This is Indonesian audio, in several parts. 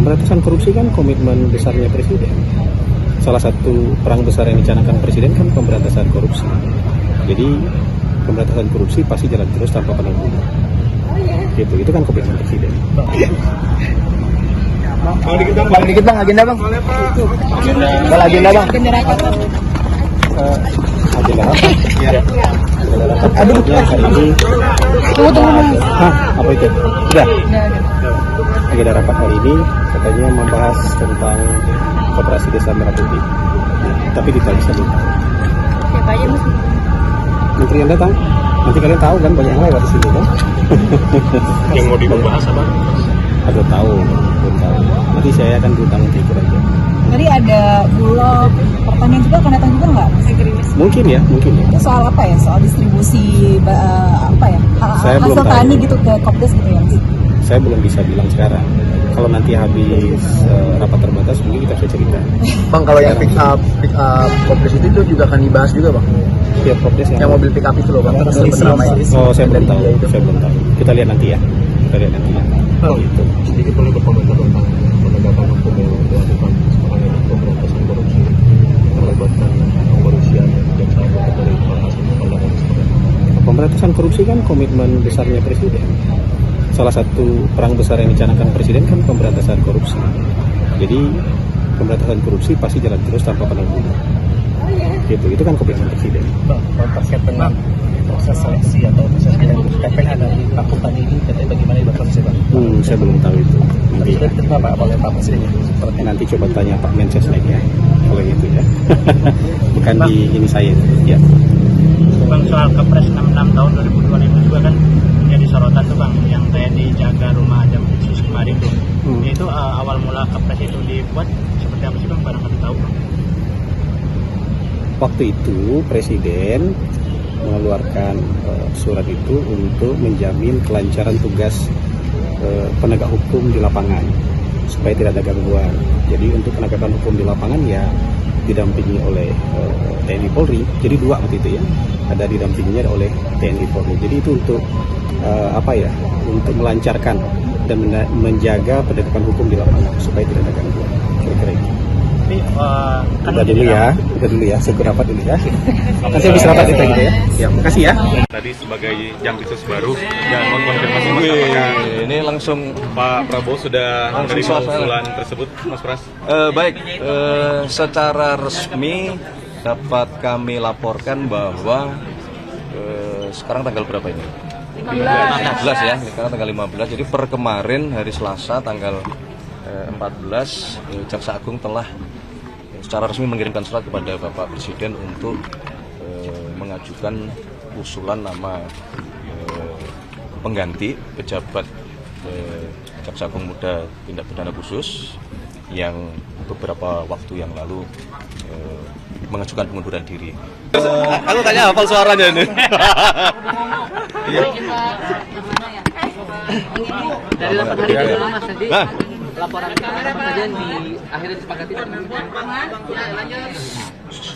Pemberantasan korupsi kan komitmen besarnya Presiden. Salah satu perang besar yang dicanangkan Presiden kan pemberantasan korupsi. Jadi pemberantasan korupsi pasti jalan terus tanpa pandang bulu. Gitu, itu kan komitmen Presiden. Bang, dikit bang, agenda bang. Kalau agenda bang. Agenda apa? Iya. Aduh, hari ini. Tunggu. Hah, apa itu? Sudah. Agenda rapat hari ini katanya membahas tentang Koperasi Desa Merah Putih. Tapi detailnya belum. Siapa aja mas? Menteri yang datang. Nanti kalian tahu kan, banyak yang lewat di sini kan. Yang mau dibahas apa? Belum tahu. Nanti saya akan berundang nanti aja. Tadi ada Bulog, pertanian juga akan datang juga nggak? Mungkin ya. Itu soal apa ya? Soal distribusi apa ya? Saya belum hasil tahu. tani gitu ke Kopdes gitu ya? Saya belum bisa bilang sekarang. Kalau nanti habis rapat terbatas mungkin kita bisa cerita. Bang, kalau yang pick up Kopdes itu juga akan dibahas juga bang. Tiap Kopdes Yang mobil pick up itu loh bang. Oh, saya belum tahu. Kita lihat nanti ya. Gitu. Sedikit boleh berkomentar tentang penegakan hukum yang dilakukan sekarang ini, pemberantasan korupsi, melibatkan kepolisian dan sahabat dari hasil pandangan seperti itu. Pemberantasan korupsi kan komitmen besarnya Presiden. Salah satu perang besar yang dicanangkan Presiden kan pemberantasan korupsi. Jadi pemberantasan korupsi pasti jalan terus tanpa pandang bulu. Gitu, itu kan komitmen Presiden. Bang, terkait dengan proses seleksi atau proses KPH dari lakukan ini, katanya bagaimana di proses bang? Saya belum tahu itu. Nanti, Sudah diterima Pak oleh Pak Presiden. nanti coba tanya Pak Mensesnek ya, kalau itu ya. Bukan di ini saya. Ya. Bang, soal Kepres 66 tahun 2025 juga kan menjadi sorotan tuh bang, yang kayak dijaga rumah jam khusus kemarin tuh. Itu awal mula Kepres itu dibuat seperti apa sih bang? Barangkali tahu bang. Waktu itu Presiden mengeluarkan surat itu untuk menjamin kelancaran tugas penegak hukum di lapangan supaya tidak ada gangguan. Jadi untuk penegakan hukum di lapangan ya didampingi oleh TNI Polri. Jadi dua waktu itu ya, ada didampinginya oleh TNI Polri. Jadi itu untuk untuk melancarkan dan menjaga penegakan hukum di lapangan supaya tidak ada gangguan. Kira-kira itu. Tapi Udah dulu ya, syukur rapat dulu ya. Nanti habis rapat kita gitu ya. Ya, makasih ya. Tadi sebagai Jampisus baru dan mengkonfirmasi Mas apakah Ini langsung Pak Prabowo sudah menerima usulan tersebut, Mas Pras? baik, secara resmi dapat kami laporkan bahwa sekarang tanggal berapa ini? 15 ya, sekarang tanggal 15. Jadi per kemarin hari Selasa tanggal 14 Jaksa Agung telah secara resmi mengirimkan surat kepada Bapak Presiden untuk mengajukan usulan nama pengganti pejabat Jaksa Agung Muda Tindak Pidana Khusus yang beberapa waktu yang lalu mengajukan pengunduran diri. Aku tanya hafal suaranya nih. Dari rapat hari ini dulu Mas tadi laporan apa saja yang di akhirnya disepakati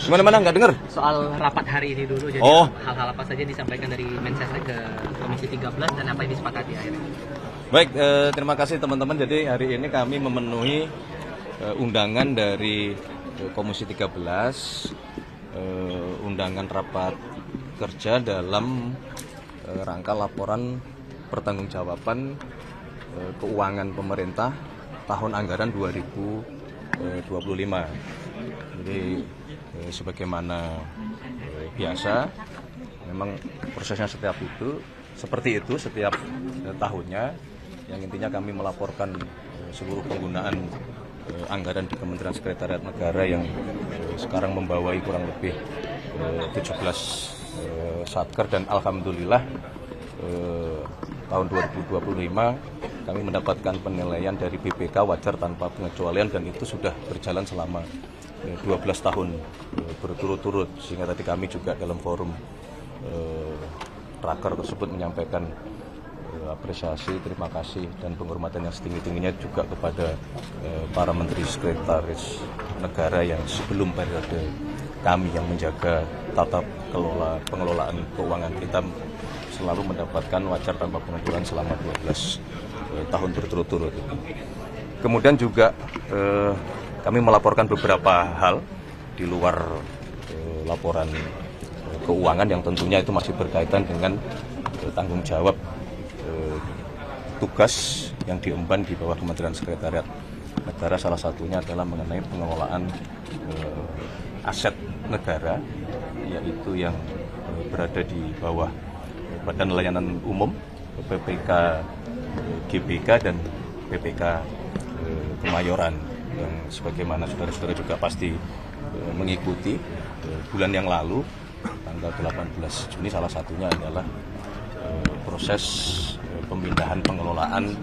Gimana nggak dengar? soal rapat hari ini dulu, jadi hal-hal apa saja disampaikan dari Mensesnek ke Komisi 13 dan apa yang disepakati akhirnya. Baik, terima kasih teman-teman. Jadi hari ini kami memenuhi undangan dari Komisi 13, undangan rapat kerja dalam rangka laporan pertanggungjawaban keuangan pemerintah tahun anggaran 2025. Jadi sebagaimana biasa, memang prosesnya seperti itu setiap tahunnya. Yang intinya kami melaporkan seluruh penggunaan anggaran di Kementerian Sekretariat Negara yang sekarang membawai kurang lebih 17 satker, dan alhamdulillah tahun 2025 kami mendapatkan penilaian dari BPK wajar tanpa pengecualian, dan itu sudah berjalan selama 12 tahun berturut-turut, sehingga tadi kami juga dalam forum raker tersebut menyampaikan apresiasi, terima kasih dan penghormatan yang setinggi-tingginya juga kepada para menteri sekretaris negara yang sebelum periode kami yang menjaga tata kelola pengelolaan keuangan kita selalu mendapatkan wajar tanpa pengecualian selama 12 tahun berturut-turut. Kemudian juga kami melaporkan beberapa hal di luar laporan keuangan yang tentunya itu masih berkaitan dengan tanggung jawab tugas yang diemban di bawah Kementerian Sekretariat Negara. Salah satunya adalah mengenai pengelolaan aset negara, yaitu yang berada di bawah Badan Layanan Umum, PPK GBK dan PPK Kemayoran, yang sebagaimana saudara-saudara juga pasti mengikuti bulan yang lalu tanggal 18 Juni salah satunya adalah proses pemindahan pengelolaan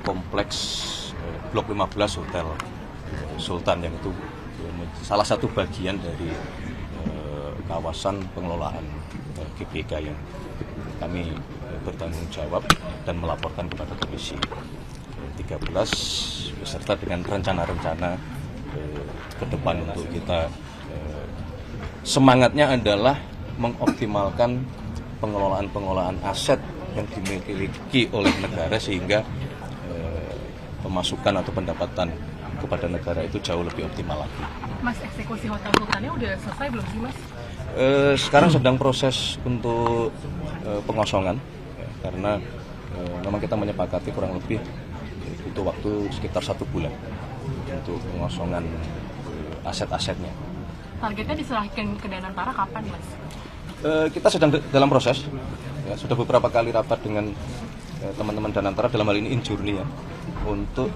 kompleks Blok 15 Hotel Sultan, yang itu salah satu bagian dari kawasan pengelolaan GBK yang kami bertanggung jawab dan melaporkan kepada Komisi 13 beserta dengan rencana-rencana ke depan untuk kita. Semangatnya adalah mengoptimalkan pengelolaan aset yang dimiliki oleh negara sehingga pemasukan atau pendapatan kepada negara itu jauh lebih optimal lagi. Mas, eksekusi Hotel Sultannya udah selesai belum sih, Mas? Sekarang sedang proses untuk pengosongan, karena memang kita menyepakati kurang lebih butuh waktu sekitar 1 bulan untuk pengosongan aset-asetnya. Targetnya diserahkan ke Danantara kapan, Mas? Kita sedang dalam proses, ya, sudah beberapa kali rapat dengan teman-teman Danantara, dalam hal ini Injurni ya, untuk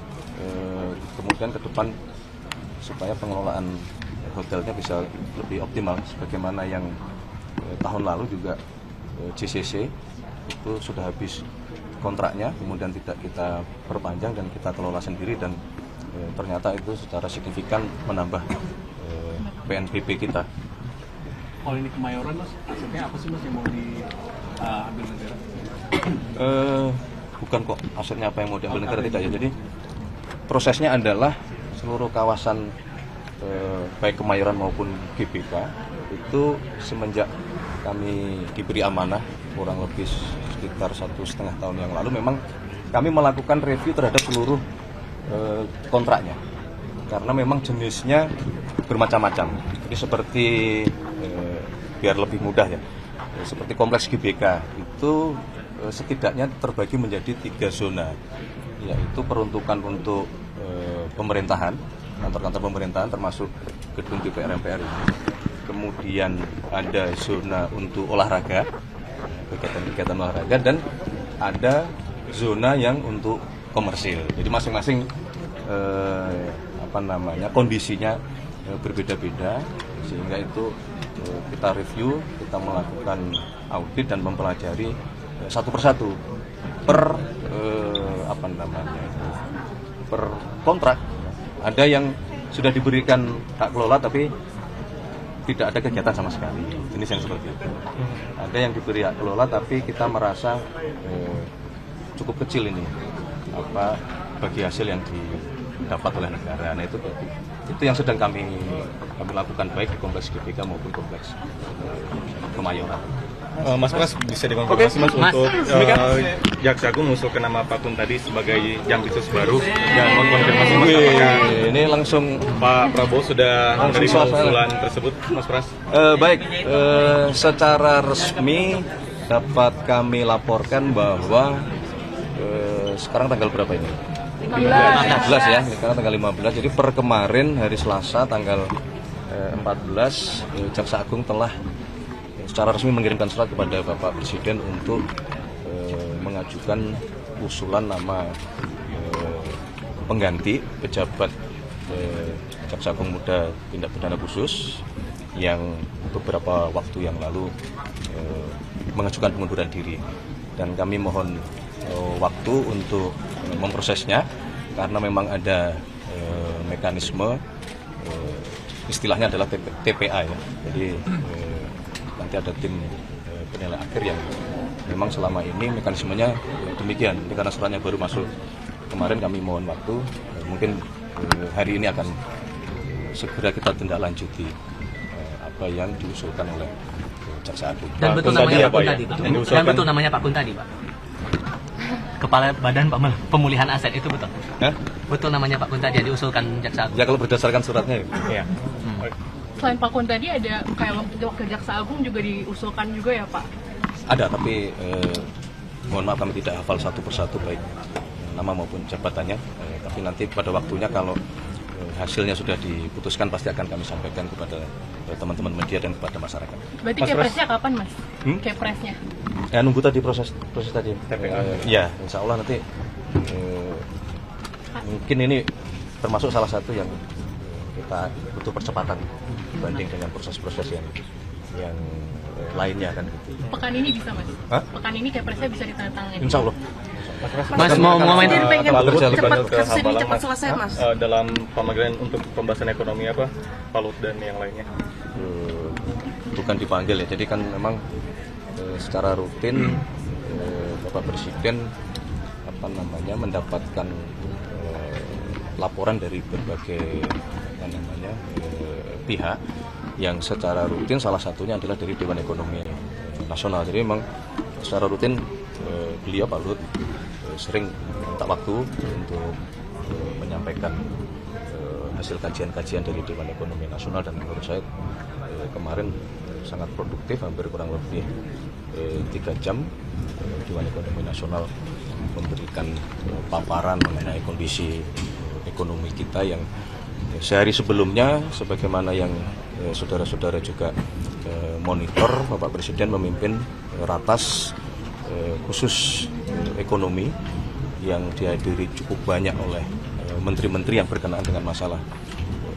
kemudian ke depan supaya pengelolaan hotelnya bisa lebih optimal, sebagaimana yang tahun lalu juga JCC itu sudah habis kontraknya, kemudian tidak kita perpanjang dan kita kelola sendiri, dan ternyata itu secara signifikan menambah PNBP kita. Kalau ini Kemayoran, Mas, asetnya apa sih, Mas, yang mau diambil negara? Bukan kok asetnya apa yang mau diambil negara, tidak ya. Jadi prosesnya adalah seluruh kawasan baik Kemayoran maupun GBK itu semenjak kami diberi amanah kurang lebih sekitar 1,5 tahun yang lalu, memang kami melakukan review terhadap seluruh kontraknya, karena memang jenisnya bermacam-macam. Jadi seperti biar lebih mudah ya, seperti kompleks GBK itu setidaknya terbagi menjadi 3 zona, yaitu peruntukan untuk pemerintahan, kantor-kantor pemerintahan termasuk gedung DPR MPR ini. Kemudian ada zona untuk olahraga, kegiatan-kegiatan olahraga, dan ada zona yang untuk komersil. Jadi masing-masing kondisinya berbeda-beda, sehingga itu kita review, kita melakukan audit dan mempelajari satu persatu per per kontrak. Ada yang sudah diberikan hak kelola tapi tidak ada kegiatan sama sekali, jenis yang seperti itu. Ada yang diberi hak kelola tapi kita merasa cukup kecil ini bagi hasil yang didapat oleh negara. Nah, itu yang sedang kami lakukan baik di kompleks GBK maupun kompleks Kemayoran. Mas bisa dikonfirmasi Mas untuk Jaksa Agung mengusulkan nama Pak Kun tadi sebagai Jampisus baru, dan konfirmasi Mas apakah ini langsung Pak Prabowo sudah menerima usulan tersebut, Mas Pras? Baik, secara resmi dapat kami laporkan bahwa sekarang tanggal berapa ini? 15 ya, sekarang tanggal 15. Jadi per kemarin hari Selasa tanggal 14 Jaksa Agung telah secara resmi mengirimkan surat kepada Bapak Presiden untuk mengajukan usulan nama pengganti pejabat Jaksa Agung Muda Tindak Pidana Khusus yang beberapa waktu yang lalu mengajukan pengunduran diri, dan kami mohon waktu untuk memprosesnya karena memang ada mekanisme istilahnya adalah TPA ya. Jadi nanti ada tim penilai akhir yang memang selama ini mekanismenya demikian. Ini karena suratnya baru masuk kemarin, kami mohon waktu, mungkin hari ini akan segera kita tindak lanjuti apa yang diusulkan oleh Jaksa Agung. Dan betul namanya Pak Kun tadi, betul. Dan betul namanya Pak Kun tadi, Pak. Kepala Badan Pemulihan Aset, itu betul? Hah? Betul namanya Pak Kuntadi yang diusulkan Jaksa Agung? Ya kalau berdasarkan suratnya ya. Selain Pak Kuntadi ada kayak wakil Jaksa Agung juga diusulkan juga ya Pak? Ada, tapi mohon maaf kami tidak hafal satu persatu baik nama maupun jabatannya. Tapi nanti pada waktunya kalau hasilnya sudah diputuskan pasti akan kami sampaikan kepada teman-teman media dan kepada masyarakat. Berarti kepresnya kapan Mas? Kepresnya? Ya nunggu tadi proses tadi. Ya, insya Allah nanti mungkin ini termasuk salah satu yang kita butuh percepatan dibanding dengan proses-proses yang lainnya kan gitu. Pekan ini bisa Mas? Hah? Pekan ini kepresnya bisa ditandatangani? Insya Allah. Mas mau main cepat selesai Mas. Dalam pemanggilan untuk pembahasan ekonomi apa, Pak Lut dan yang lainnya? Bukan dipanggil ya, jadi kan memang secara rutin Bapak Presiden mendapatkan laporan dari berbagai pihak yang secara rutin, salah satunya adalah dari Dewan Ekonomi Nasional. Jadi memang secara rutin beliau Pak Lut sering minta waktu untuk menyampaikan hasil kajian-kajian dari Dewan Ekonomi Nasional, dan menurut saya kemarin sangat produktif, hampir kurang lebih 3 jam Dewan Ekonomi Nasional memberikan paparan mengenai kondisi ekonomi kita yang sehari sebelumnya, sebagaimana yang saudara-saudara juga monitor, Bapak Presiden memimpin ratas khusus ekonomi yang dihadiri cukup banyak oleh menteri-menteri yang berkenaan dengan masalah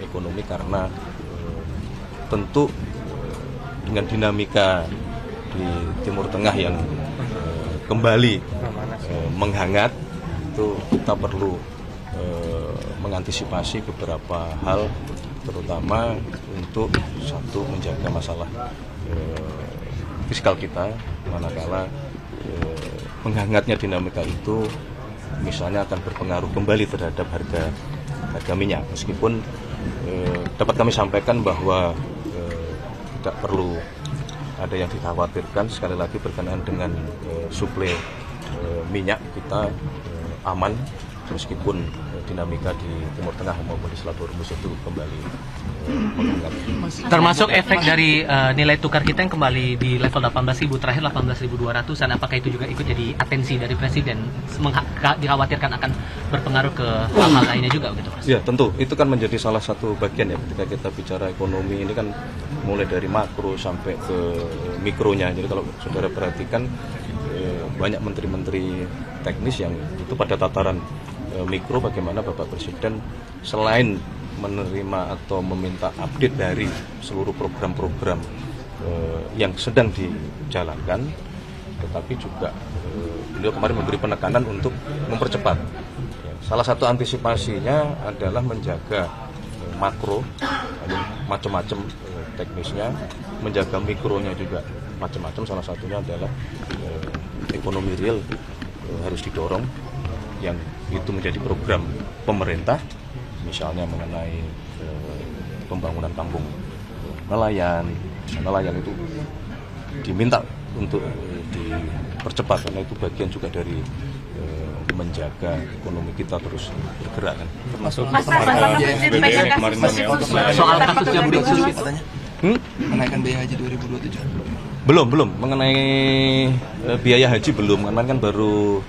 ekonomi, karena tentu dengan dinamika di Timur Tengah yang kembali menghangat, itu kita perlu mengantisipasi beberapa hal, terutama untuk satu, menjaga masalah fiskal kita, manakala menghangatnya dinamika itu misalnya akan berpengaruh kembali terhadap harga minyak. Meskipun dapat kami sampaikan bahwa tidak perlu ada yang dikhawatirkan, sekali lagi berkenaan dengan suplai minyak kita aman, meskipun dinamika di Timur Tengah maupun di Selat Hormuz itu kembali menghangat. Termasuk efek dari nilai tukar kita yang kembali di level 18.000, terakhir 18.200-an, apakah itu juga ikut jadi atensi dari Presiden, dikhawatirkan akan berpengaruh ke hal-hal lainnya juga gitu Mas? Ya tentu, itu kan menjadi salah satu bagian ya ketika kita bicara ekonomi ini kan mulai dari makro sampai ke mikronya. Jadi kalau saudara perhatikan banyak menteri-menteri teknis yang itu pada tataran mikro, bagaimana Bapak Presiden selain menerima atau meminta update dari seluruh program-program yang sedang dijalankan, tetapi juga beliau kemarin memberi penekanan untuk mempercepat. Salah satu antisipasinya adalah menjaga makro, macam-macam teknisnya, menjaga mikronya juga macam-macam. Salah satunya adalah ekonomi real harus didorong, yang itu menjadi program pemerintah, misalnya mengenai pembangunan kampung nelayan itu diminta untuk dipercepat, karena itu bagian juga dari menjaga ekonomi kita terus bergerak kan. Termasuk soal kasusnya Budi Susi katanya menaikkan biaya haji 2027. Belum mengenai biaya haji belum, karena kan baru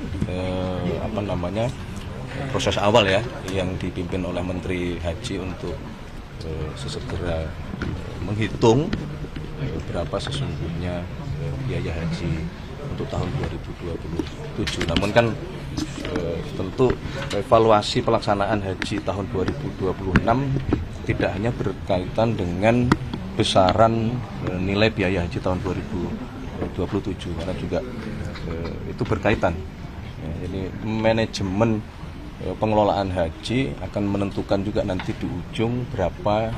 proses awal ya yang dipimpin oleh Menteri Haji untuk sesegera menghitung berapa sesungguhnya biaya haji untuk tahun 2027. Namun kan tentu evaluasi pelaksanaan haji tahun 2026 tidak hanya berkaitan dengan besaran nilai biaya haji tahun 2027, karena juga itu berkaitan. Jadi manajemen pengelolaan haji akan menentukan juga nanti di ujung berapa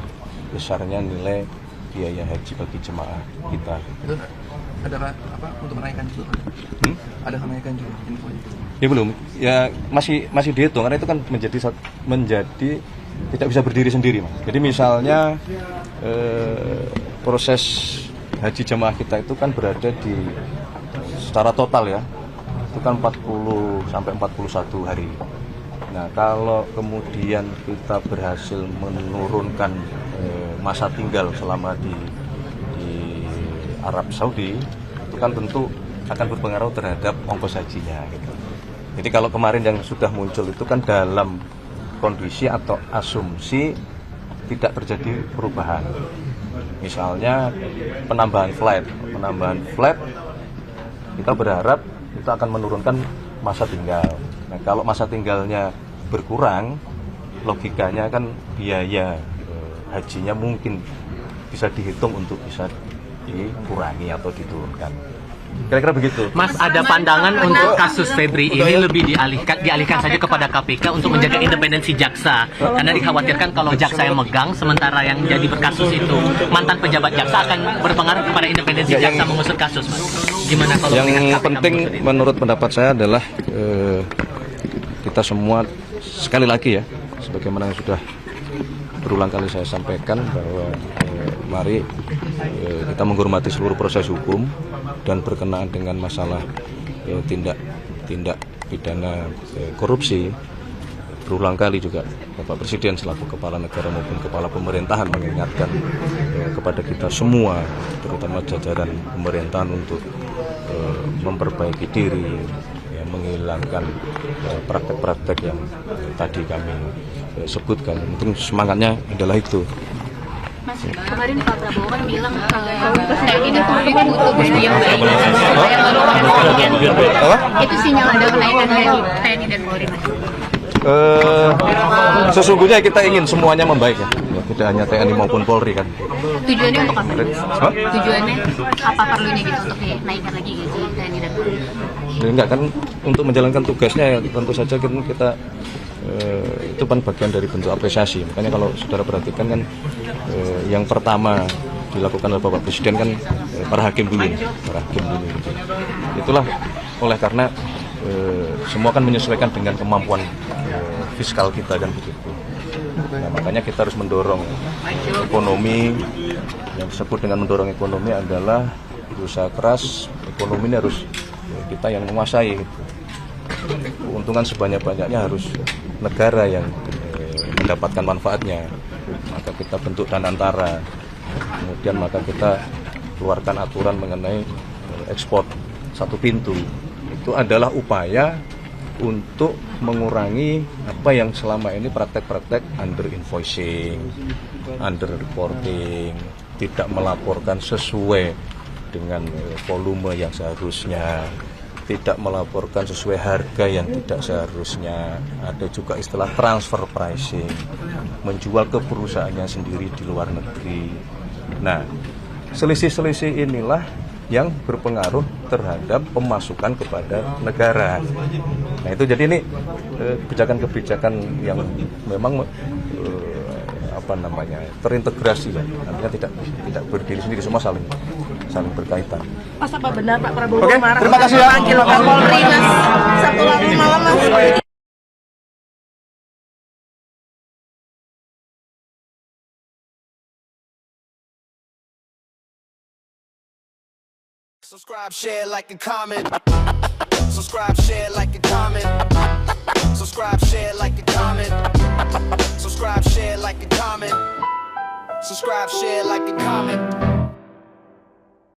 besarnya nilai biaya haji bagi jemaah kita. Itu ada apa untuk menaikkan juga? Ada kenaikan juga infonya? Ya belum, ya masih dihitung, karena itu kan menjadi tidak bisa berdiri sendiri Mas. Jadi misalnya proses haji jemaah kita itu kan berada di secara total ya, itu kan 40 sampai 41 hari. Nah, kalau kemudian kita berhasil menurunkan masa tinggal selama di Arab Saudi, itu kan tentu akan berpengaruh terhadap ongkos hajinya gitu. Jadi kalau kemarin yang sudah muncul itu kan dalam kondisi atau asumsi tidak terjadi perubahan. Misalnya penambahan flight kita berharap itu akan menurunkan masa tinggal. Nah, kalau masa tinggalnya berkurang, logikanya kan biaya hajinya mungkin bisa dihitung untuk bisa dikurangi atau diturunkan. Kira-kira begitu. Mas, ada pandangan untuk kasus Febri ini lebih dialihkan saja kepada KPK untuk menjaga independensi jaksa, karena dikhawatirkan kalau jaksa yang megang, sementara yang jadi berkasus itu mantan pejabat jaksa, akan berpengaruh kepada independensi jaksa mengusut kasus, Mas. Gimana kalau yang penting menurut pendapat saya adalah kita semua, sekali lagi ya, sebagaimana yang sudah berulang kali saya sampaikan, bahwa mari kita menghormati seluruh proses hukum dan berkenaan dengan masalah tindak pidana korupsi. Berulang kali juga Bapak Presiden selaku kepala negara maupun kepala pemerintahan mengingatkan kepada kita semua, terutama jajaran pemerintahan, untuk memperbaiki diri, ya, menghilangkan praktek-praktek yang tadi kami sebutkan. Mungkin semangatnya adalah itu. Mas, kemarin Pak Prabowo kan bilang TNI dan Polri butuh bukti yang baik supaya melakukan itu sinyal ada kenaikan dari TNI dan Polri, Mas. Sesungguhnya kita ingin semuanya membaik ya, tidak hanya TNI maupun Polri kan. Tujuannya untuk apa? Tujuannya apa perlunya gitu untuk dinaikkan lagi gaji TNI dan Polri? Enggak kan, untuk menjalankan tugasnya ya, tentu saja kita itu kan bagian dari bentuk apresiasi. Makanya kalau saudara perhatikan kan yang pertama dilakukan oleh Bapak Presiden kan para hakim dulu. Itulah oleh karena semua kan menyesuaikan dengan kemampuan fiskal kita kan begitu. Nah, makanya kita harus mendorong ekonomi. Yang disebut dengan mendorong ekonomi adalah berusaha keras. Ekonomi ini harus kita yang menguasai. Keuntungan sebanyak-banyaknya harus negara yang mendapatkan manfaatnya. Maka kita bentuk danantara, kemudian maka kita keluarkan aturan mengenai ekspor satu pintu. Itu adalah upaya untuk mengurangi apa yang selama ini praktek-praktek under invoicing, under reporting, tidak melaporkan sesuai dengan volume yang seharusnya, tidak melaporkan sesuai harga yang tidak seharusnya. Ada juga istilah transfer pricing, menjual ke perusahaannya sendiri di luar negeri. Nah, selisih-selisih inilah yang berpengaruh terhadap pemasukan kepada negara. Nah, itu jadi ini kebijakan-kebijakan yang memang terintegrasi ya. Artinya tidak berdiri sendiri, semua saling berkaitan. Mas, apa benar Pak Prabowo Oke, terima kasih ya. panggil Kapolri, Mas, Sabtu lalu malam, Mas? Subscribe, share, like, and comment. Subscribe, share, like, and comment. Subscribe, share, like, and comment. Subscribe, share, like, and comment. Subscribe, share, like, and comment.